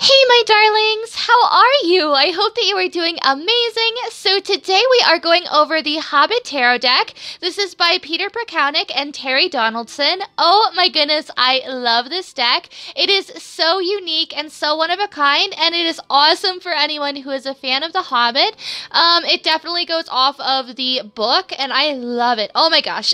Hey, my darlings, how are you? I hope that you are doing amazing. So today we are going over the Hobbit Tarot deck. This is by Peter Prakownik and Terry Donaldson. Oh my goodness, I love this deck. It is so unique and so one of a kind, and it is awesome for anyone who is a fan of The Hobbit. It definitely goes off of the book, and I love it. Oh my gosh.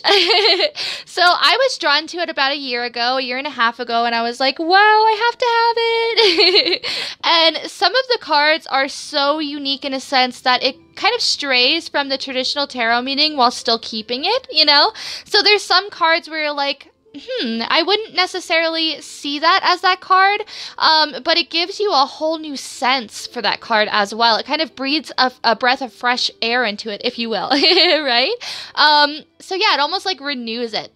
So I was drawn to it about a year and a half ago, and I was like, wow, I have to have it. And some of the cards are so unique in a sense that it kind of strays from the traditional tarot meaning while still keeping it, you know? So there's some cards where you're like, I wouldn't necessarily see that as that card, but it gives you a whole new sense for that card as well. It kind of breathes a breath of fresh air into it, if you will, right? So yeah, it almost like renews it.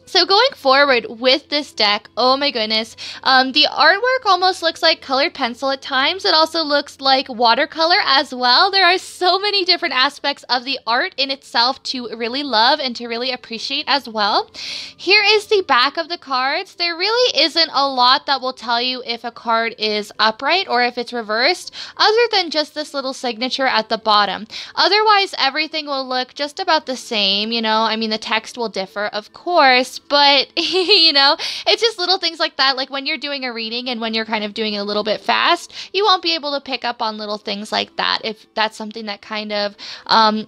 So going forward with this deck, oh my goodness, the artwork almost looks like colored pencil at times. It also looks like watercolor as well. There are so many different aspects of the art in itself to really love and to really appreciate as well. Here is the back of the cards. There really isn't a lot that will tell you if a card is upright or if it's reversed, other than just this little signature at the bottom. Otherwise, everything will look just about the same, you know. I mean, the text will differ, of course, but you know, it's just little things like that. Like when you're doing a reading and when you're kind of doing it a little bit fast, you won't be able to pick up on little things like that if that's something that kind of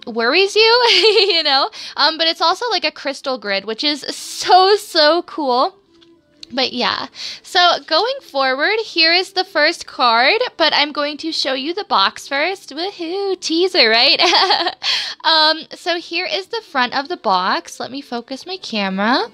worries you, you know. But it's also like a crystal grid, which is so cool. But yeah, so going forward, here is the first card, but I'm going to show you the box first. Woohoo, teaser, right? So here is the front of the box. Let me focus my camera.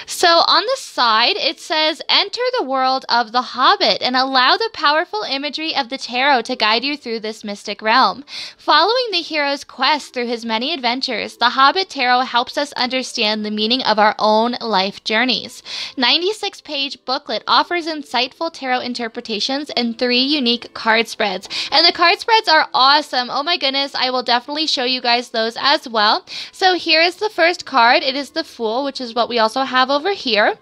So on the side, it says, enter the world of the Hobbit and allow the powerful imagery of the tarot to guide you through this mystic realm. Following the hero's quest through his many adventures, the Hobbit Tarot helps us understand the meaning of our own life journeys. 96-page booklet offers insightful tarot interpretations and 3 unique card spreads. And the card spreads are awesome. Oh my goodness, I will definitely show you guys those as well. So here is the first card. It is the Fool, which is what we also have over here.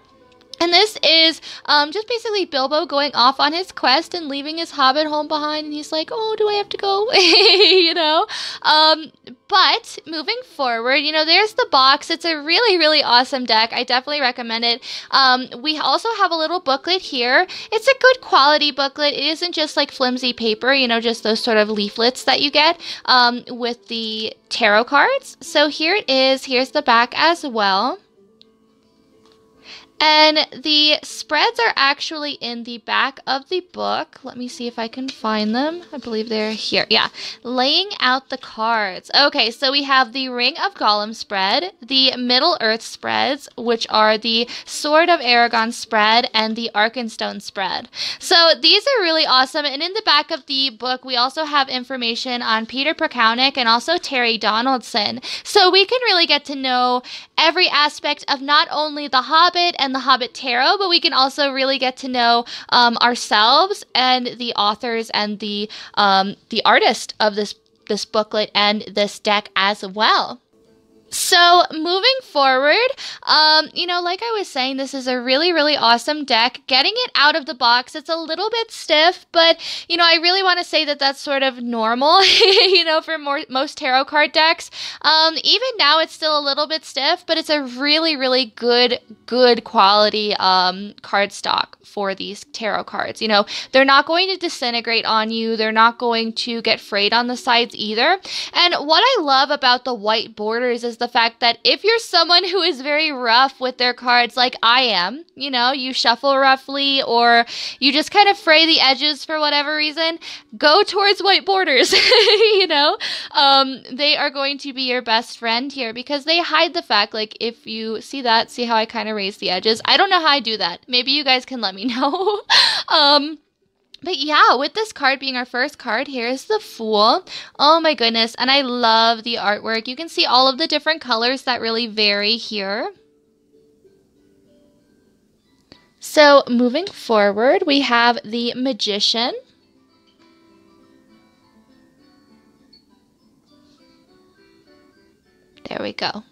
And this is just basically Bilbo going off on his quest and leaving his hobbit home behind. And he's like, oh, do I have to go? You know? But moving forward, you know, there's the box. It's a really awesome deck. I definitely recommend it. We also have a little booklet here. It's a good quality booklet. It isn't just like flimsy paper, you know, just those sort of leaflets that you get with the tarot cards. So here it is. Here's the back as well. And the spreads are actually in the back of the book. Let me see if I can find them. I believe they're here. Yeah, laying out the cards. Okay, so we have the Ring of Gollum spread, the Middle Earth spreads, which are the Sword of Aragon spread, and the Arkenstone spread. So these are really awesome. And in the back of the book, we also have information on Peter Prakownik and also Terry Donaldson. So we can really get to know every aspect of not only The Hobbit and the Hobbit Tarot, but we can also really get to know ourselves and the authors and the artist of this booklet and this deck as well. So moving forward, you know, like I was saying, this is a really awesome deck. Getting it out of the box, it's a little bit stiff, but, you know, I really want to say that that's sort of normal, you know, for most tarot card decks. Even now, it's still a little bit stiff, but it's a really good quality card stock for these tarot cards. You know, they're not going to disintegrate on you. They're not going to get frayed on the sides either. And what I love about the white borders is the fact that if you're someone who is very rough with their cards like I am, you know, you shuffle roughly or you just kind of fray the edges for whatever reason, go towards white borders, you know. They are going to be your best friend here because they hide the fact, like if you see that, see how I kind of raise the edges? I don't know how I do that. Maybe you guys can let me know. But yeah, with this card being our first card, here's the Fool. Oh my goodness, and I love the artwork. You can see all of the different colors that really vary here. So moving forward, we have the Magician. There we go.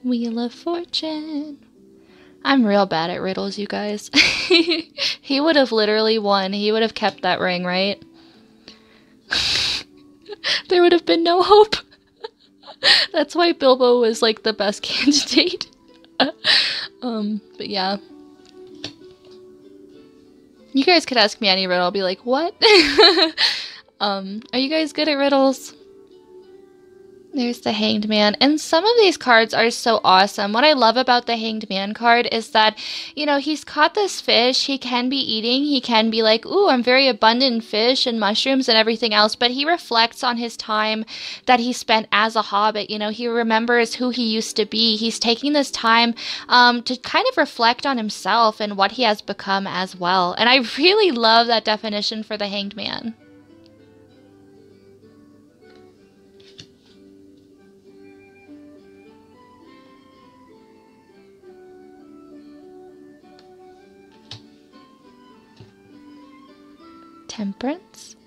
Wheel of Fortune. I'm real bad at riddles, you guys. He would have literally won. He would have kept that ring, right? There would have been no hope. That's why Bilbo was like the best candidate. But yeah. You guys could ask me any riddle, I'll be like, what? Are you guys good at riddles? There's the Hanged Man. And some of these cards are so awesome. What I love about the Hanged Man card is that, you know, he's caught this fish. He can be eating. He can be like, ooh, I'm very abundant in fish and mushrooms and everything else. But he reflects on his time that he spent as a hobbit. You know, he remembers who he used to be. He's taking this time to kind of reflect on himself and what he has become as well. And I really love that definition for the Hanged Man. Temperance.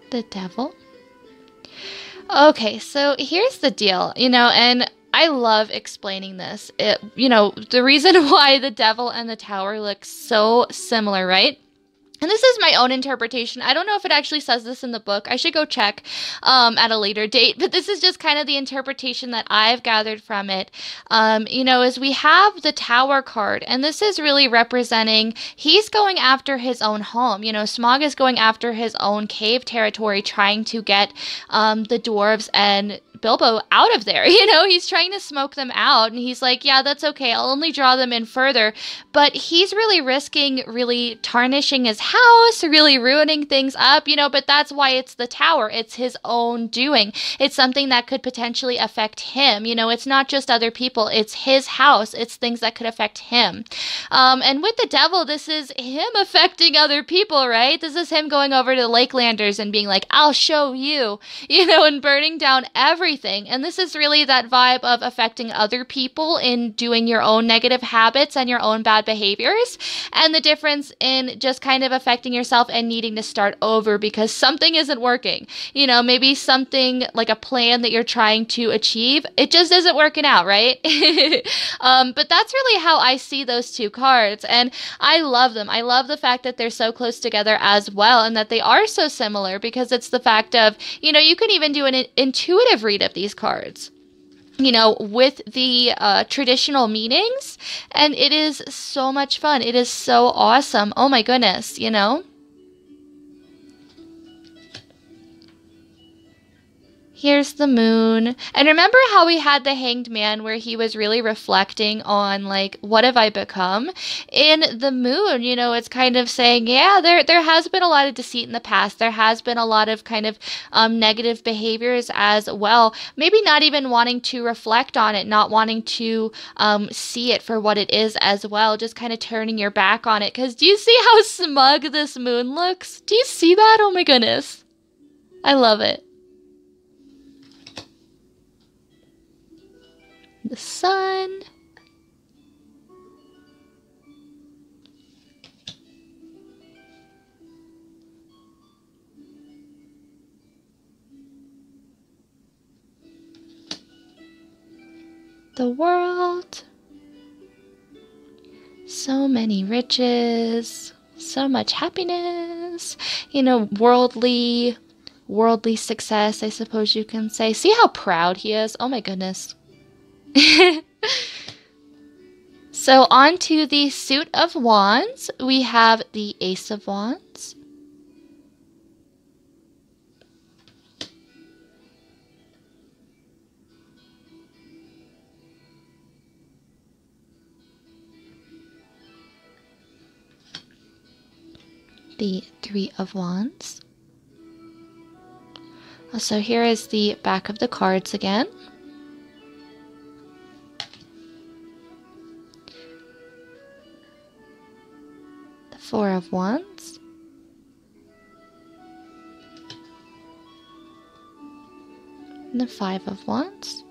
The Devil. Okay, so here's the deal, you know, and I love explaining this. You know, the reason why the Devil and the Tower look so similar, right? And this is my own interpretation. I don't know if it actually says this in the book. I should go check at a later date. But this is just kind of the interpretation that I've gathered from it. You know, is we have the Tower card. And this is really representing, he's going after his own home. You know, Smaug is going after his own cave territory, trying to get the dwarves and Bilbo out of there. You know, he's trying to smoke them out, and he's like, yeah, that's okay, I'll only draw them in further. But he's really risking really tarnishing his house, really ruining things up, you know, but that's why it's the Tower. It's his own doing. It's something that could potentially affect him. You know, it's not just other people, it's his house. It's things that could affect him. And with the Devil, this is him affecting other people, right? This is him going over to the Lakelanders and being like, I'll show you, you know, and burning down everything. And this is really that vibe of affecting other people in doing your own negative habits and your own bad behaviors, and the difference in just kind of affecting yourself and needing to start over because something isn't working. You know, maybe something like a plan that you're trying to achieve, it just isn't working out, right? But that's really how I see those two cards, and I love them. I love the fact that they're so close together as well, and that they are so similar, because it's the fact of, you know, you can even do an intuitive read of these cards, you know, with the traditional meanings, and it is so much fun. It is so awesome. Oh my goodness, you know? Here's the moon. And remember how we had the Hanged Man where he was really reflecting on, like, what have I become? In the moon, you know, it's kind of saying, yeah, there has been a lot of deceit in the past. There has been a lot of kind of negative behaviors as well. Maybe not even wanting to reflect on it, not wanting to see it for what it is as well. Just kind of turning your back on it. Because do you see how smug this moon looks? Do you see that? Oh my goodness. I love it. The sun. The world. So many riches, so much happiness, you know, worldly success, I suppose you can say. See how proud he is? Oh my goodness. So on to the suit of wands, we have the Ace of Wands, the Three of Wands. Also, here is the back of the cards again. Four of Wands, and the Five of Wands,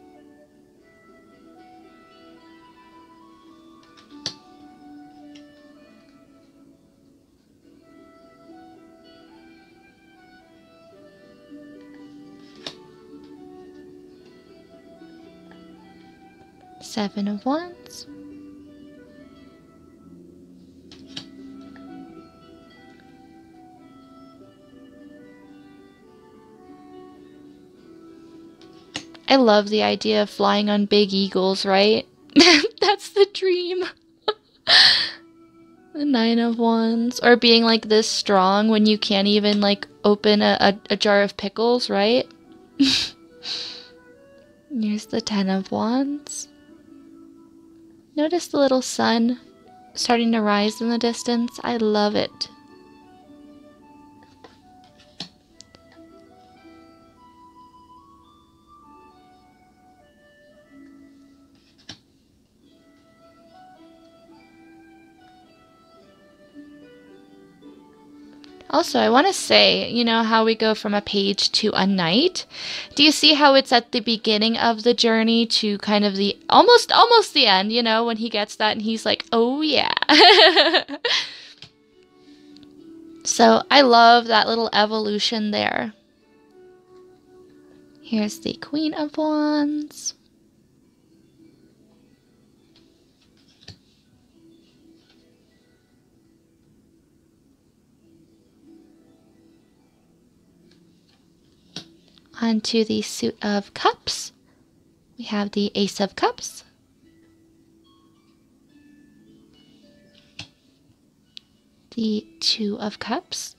Seven of Wands. I love the idea of flying on big eagles, right? That's the dream. The Nine of Wands. Or being like this strong when you can't even like open a jar of pickles, right? Here's the Ten of Wands. Notice the little sun starting to rise in the distance. I love it. Also, I want to say, you know how we go from a page to a knight? Do you see how it's at the beginning of the journey to kind of the almost the end, you know, when he gets that and he's like, "Oh yeah." So, I love that little evolution there. Here's the Queen of Wands. Onto the Suit of Cups. We have the Ace of Cups. The Two of Cups.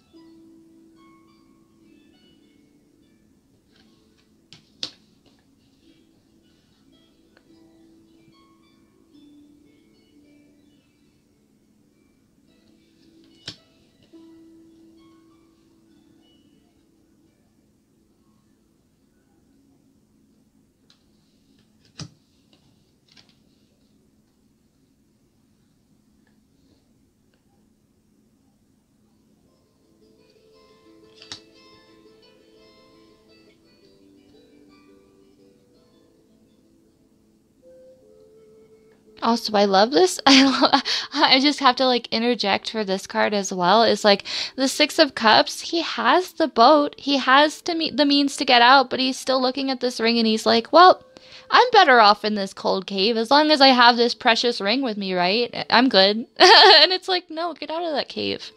Also, I love this. I just have to like interject for this card as well. It's like the Six of Cups. He has the boat. He has the means to get out, but he's still looking at this ring and he's like, well, I'm better off in this cold cave as long as I have this precious ring with me, right? I'm good. And it's like, no, get out of that cave.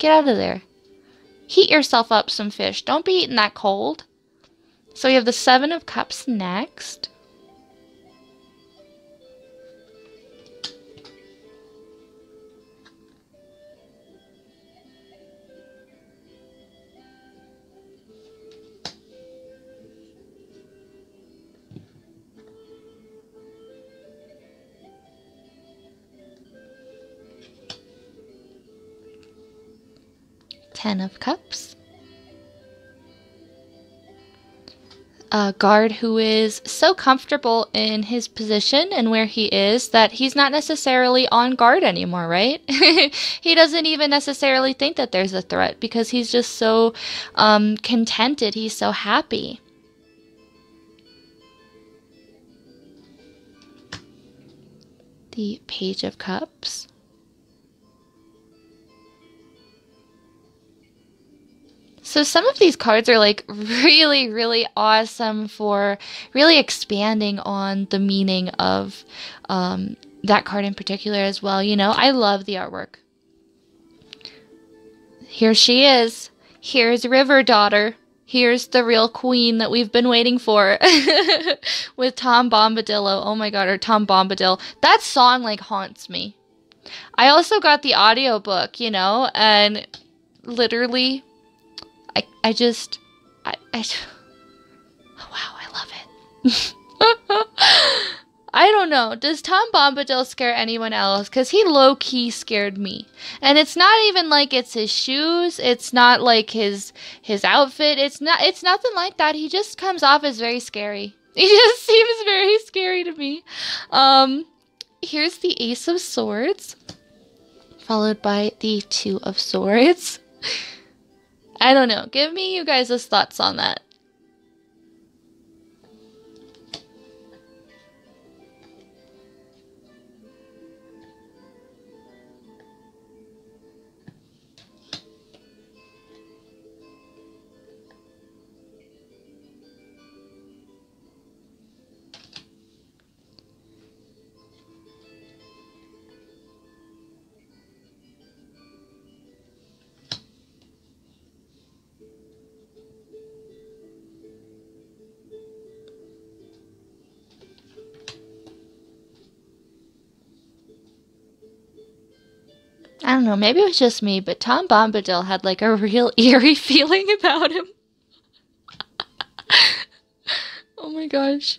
Get out of there. Heat yourself up some fish. Don't be eating that cold. So we have the Seven of Cups next. Ten of Cups. A guard who is so comfortable in his position and where he is that he's not necessarily on guard anymore, right? He doesn't even necessarily think that there's a threat because he's just so contented. He's so happy. The Page of Cups. So some of these cards are like really, really awesome for really expanding on the meaning of that card in particular as well. You know, I love the artwork. Here she is. Here's River Daughter. Here's the real queen that we've been waiting for. With Tom Bombadillo. Oh my god, or Tom Bombadil. That song like haunts me. I also got the audiobook, you know, and literally I just, oh, wow, I love it. I don't know. Does Tom Bombadil scare anyone else? Because he low-key scared me. And it's not even like it's his shoes. It's not like his outfit. It's nothing like that. He just comes off as very scary. He just seems very scary to me. Here's the Ace of Swords. Followed by the Two of Swords. I don't know. Give me you guys' thoughts on that. don't know, maybe it was just me, but Tom Bombadil had like a real eerie feeling about him. Oh my gosh.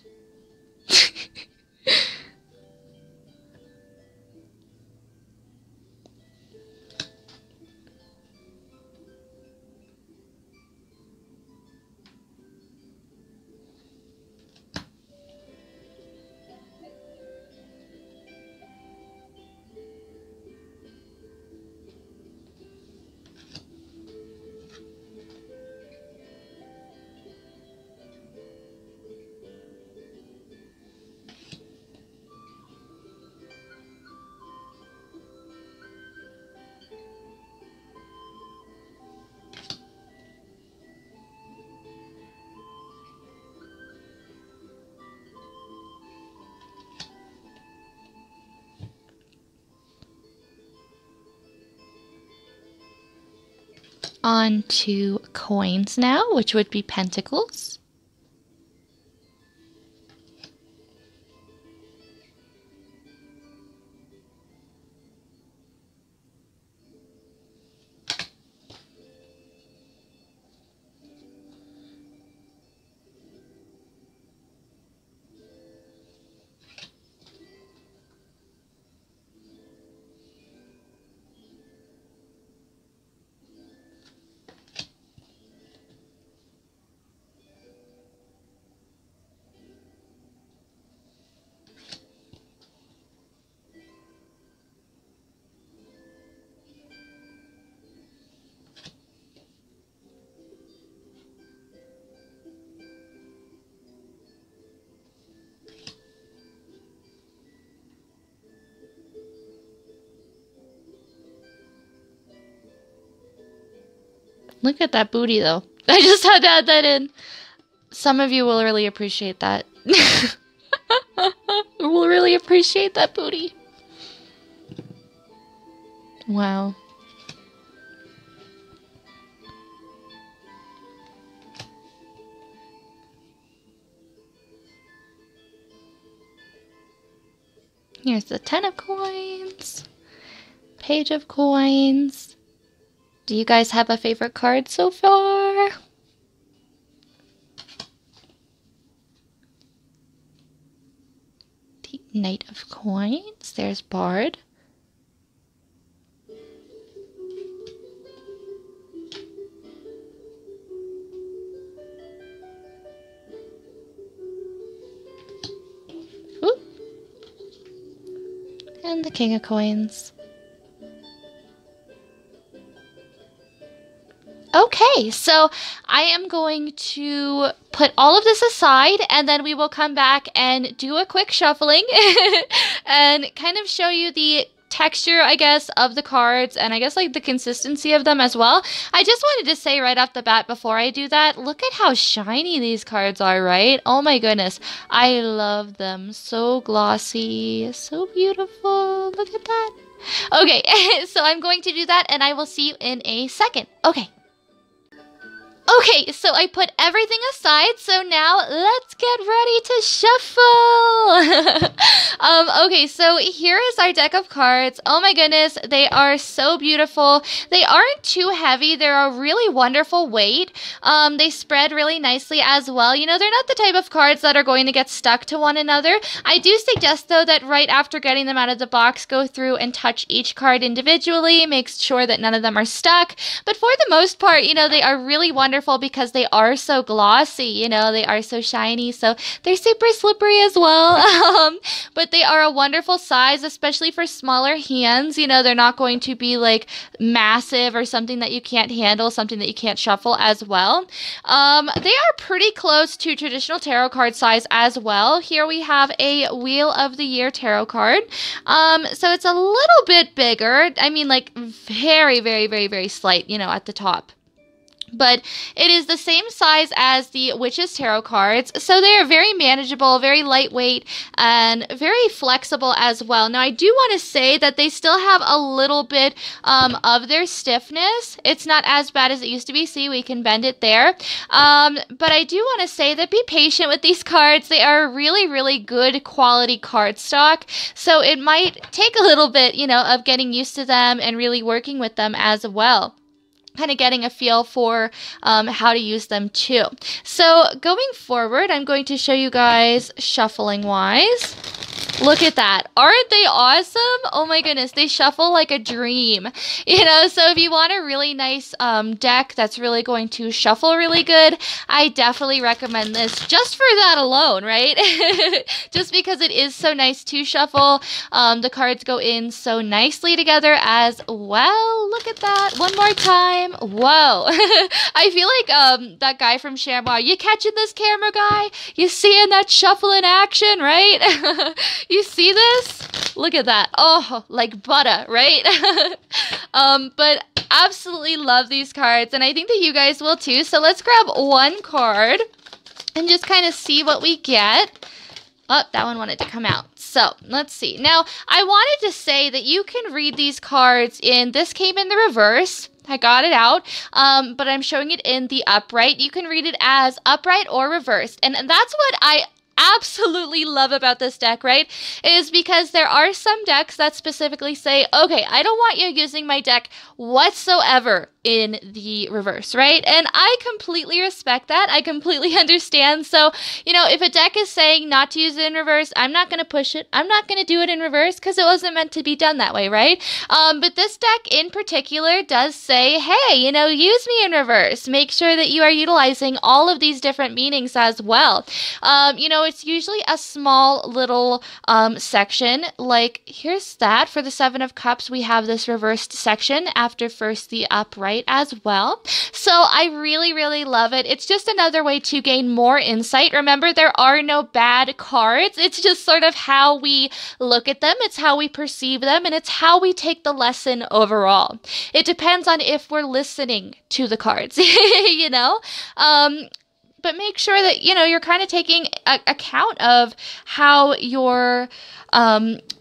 On to coins now, which would be pentacles. Look at that booty, though. I just had to add that in. Some of you will really appreciate that. Will really appreciate that booty. Wow. Here's the 10 of coins. Page of coins. Do you guys have a favorite card so far? The Knight of Coins. There's Bard. Ooh. And the King of Coins. Okay, so I am going to put all of this aside, and then we will come back and do a quick shuffling and kind of show you the texture, I guess, of the cards, and I guess like the consistency of them as well. I just wanted to say right off the bat before I do that, look at how shiny these cards are, right? Oh my goodness, I love them. So glossy, so beautiful. Look at that. Okay, so I'm going to do that, and I will see you in a second. Okay. Okay, so I put everything aside, so now let's get ready to shuffle! Okay, so here is our deck of cards. Oh my goodness, they are so beautiful. They aren't too heavy. They're a really wonderful weight. They spread really nicely as well. You know, they're not the type of cards that are going to get stuck to one another. I do suggest, though, that right after getting them out of the box, go through and touch each card individually. Make sure that none of them are stuck. But for the most part, you know, they are really wonderful because they are so glossy, you know, they are so shiny, so they're super slippery as well. But they are a wonderful size, especially for smaller hands. You know, they're not going to be like massive or something that you can't handle, something that you can't shuffle as well. They are pretty close to traditional tarot card size as well. Here we have a Wheel of the Year tarot card. So it's a little bit bigger. I mean, like very, very, very, very slight, you know, at the top. but it is the same size as the Witch's Tarot cards, so they are very manageable, very lightweight, and very flexible as well. Now, I do want to say that they still have a little bit of their stiffness. It's not as bad as it used to be. See, we can bend it there. But I do want to say that be patient with these cards. They are really, really good quality cardstock, so it might take a little bit, you know, of getting used to them and really working with them as well. Kind of getting a feel for how to use them too. So going forward, I'm going to show you guys shuffling wise. Look at that. Aren't they awesome? Oh my goodness, they shuffle like a dream. You know, so if you want a really nice deck that's really going to shuffle really good, I definitely recommend this just for that alone, right? Just because it is so nice to shuffle. The cards go in so nicely together as well. Look at that. One more time. Whoa. I feel like that guy from Shamrock. You catching this, camera guy? You seeing that shuffle in action, right? You see this? Look at that. Oh, like butter, right? But absolutely love these cards, and I think that you guys will too. So let's grab one card and just kind of see what we get. Oh, that one wanted to come out. So let's see. Now, I wanted to say that you can read these cards in, this came in the reverse. I got it out, but I'm showing it in the upright. You can read it as upright or reversed, and that's what I absolutely love about this deck, right, is because there are some decks that specifically say, okay, I don't want you using my deck whatsoever in the reverse, right? And I completely respect that. I completely understand. So, you know, if a deck is saying not to use it in reverse, I'm not going to push it. I'm not going to do it in reverse because it wasn't meant to be done that way, right? But this deck in particular does say, hey, you know, use me in reverse. Make sure that you are utilizing all of these different meanings as well. You know, it's usually a small little section. Like, here's that. For the Seven of Cups, we have this reversed section after first the upright as well. So I really, really love it. It's just another way to gain more insight. Remember, there are no bad cards. It's just sort of how we look at them. It's how we perceive them, and it's how we take the lesson overall. It depends on if we're listening to the cards, you know? But make sure that, you know, you're kind of taking account of how you're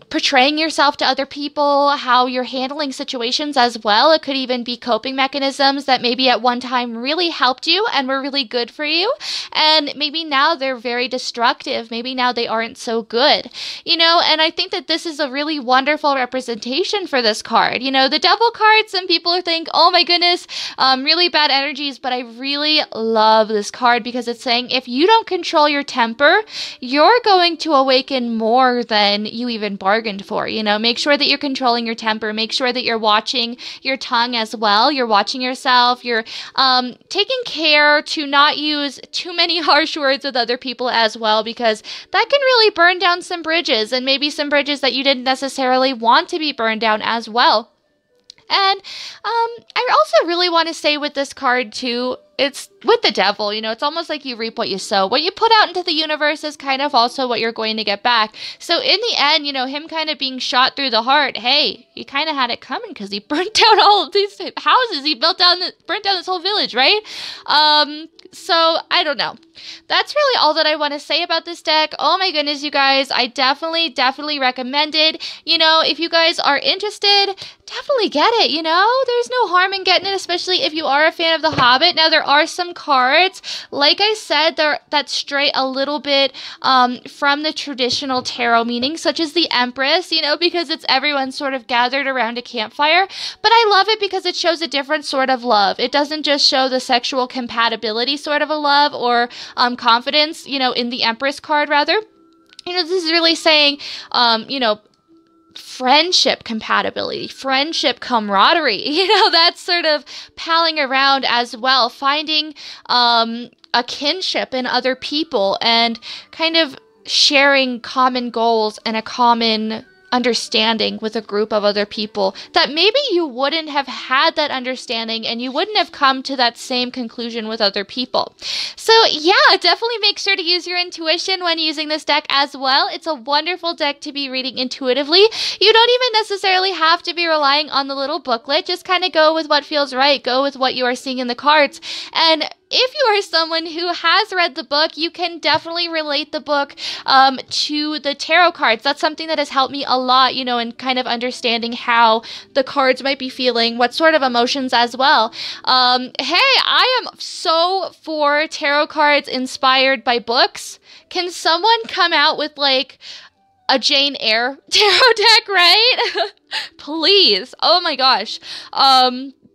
portraying yourself to other people, how you're handling situations as well. It could even be coping mechanisms that maybe at one time really helped you and were really good for you, and maybe now they're very destructive. Maybe now they aren't so good, you know. And I think that this is a really wonderful representation for this card. You know, the Devil card, some people think, oh my goodness, really bad energies, but I really love this card because it's saying if you don't control your temper, you're going to awaken more than you even bargained for. You know, make sure that you're controlling your temper. Make sure that you're watching your tongue as well. You're watching yourself. You're taking care to not use too many harsh words with other people as well, because that can really burn down some bridges, and maybe some bridges that you didn't necessarily want to be burned down as well. And I also really want to say with this card too, it's with the Devil, you know, it's almost like you reap what you sow. What you put out into the universe is kind of also what you're going to get back. So in the end, you know, him kind of being shot through the heart, hey, he kind of had it coming because he burnt down all of these houses. He burnt down this whole village, right? So I don't know. That's really all that I want to say about this deck. Oh my goodness, you guys, I definitely recommend it. You know, if you guys are interested, definitely get it, you know? There's no harm in getting it, especially if you are a fan of The Hobbit. Now, there are some cards, like I said, that stray a little bit from the traditional tarot meaning, such as the Empress, you know, because it's everyone sort of gathered around a campfire. But I love it because it shows a different sort of love. It doesn't just show the sexual compatibility sort of a love or confidence, you know, in the Empress card, rather. You know, this is really saying, you know, friendship compatibility, friendship camaraderie, you know, that's sort of palling around as well, finding a kinship in other people and kind of sharing common goals and a common understanding with a group of other people that maybe you wouldn't have had that understanding and you wouldn't have come to that same conclusion with other people. So yeah, definitely make sure to use your intuition when using this deck as well. It's a wonderful deck to be reading intuitively. You don't even necessarily have to be relying on the little booklet. Just kind of go with what feels right. Go with what you are seeing in the cards. And if you are someone who has read the book, you can definitely relate the book to the tarot cards. That's something that has helped me a lot, you know, in kind of understanding how the cards might be feeling, what sort of emotions as well. Hey, I am so for tarot cards inspired by books. Can someone come out with like a Jane Eyre tarot deck, right? Please. Oh my gosh.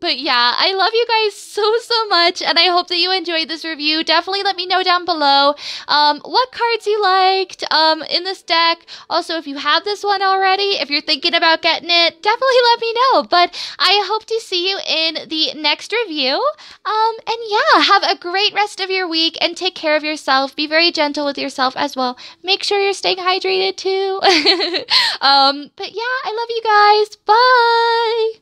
But yeah, I love you guys so much, and I hope that you enjoyed this review. Definitely let me know down below what cards you liked in this deck. Also, if you have this one already, if you're thinking about getting it, definitely let me know. But I hope to see you in the next review. And yeah, have a great rest of your week, and take care of yourself. Be very gentle with yourself as well. Make sure you're staying hydrated too. But yeah, I love you guys. Bye!